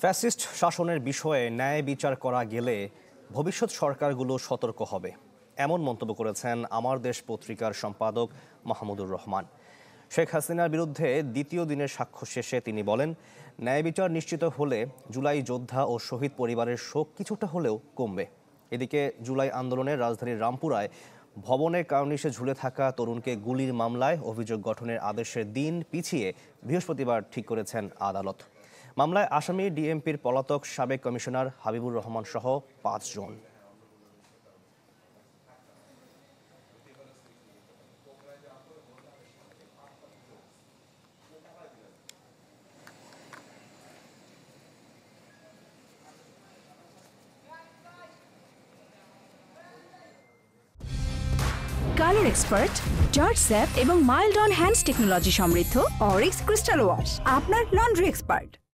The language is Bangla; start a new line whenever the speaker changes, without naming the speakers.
ফ্যাসিস্ট শাসনের বিষয়ে ন্যায় বিচার করা গেলে ভবিষ্যৎ সরকারগুলো সতর্ক হবে, এমন মন্তব্য করেছেন আমার দেশ পত্রিকার সম্পাদক মাহমুদুর রহমান। শেখ হাসিনার বিরুদ্ধে দ্বিতীয় দিনের সাক্ষ্য শেষে তিনি বলেন, ন্যায় বিচার নিশ্চিত হলে জুলাই যোদ্ধা ও শহীদ পরিবারের শোক কিছুটা হলেও কমবে। এদিকে জুলাই আন্দোলনে রাজধানীর রামপুরায় ভবনের কার্নিশে ঝুলে থাকা তরুণকে গুলির মামলায় অভিযোগ গঠনের আদেশের দিন পিছিয়ে বৃহস্পতিবার ঠিক করেছেন আদালত। মামলায় আসামি ডিএমপির পলাতক সাবেক কমিশনার হাবিবুর রহমান সহ ৫ জন।
কালার এক্সপার্ট, জর্জ স্যাপ এবং মাইল্ড অন হ্যান্ডস টেকনোলজি সমৃদ্ধ অরিক্স ক্রিস্টাল ওয়াশ আপনার লন্ড্রি এক্সপার্ট।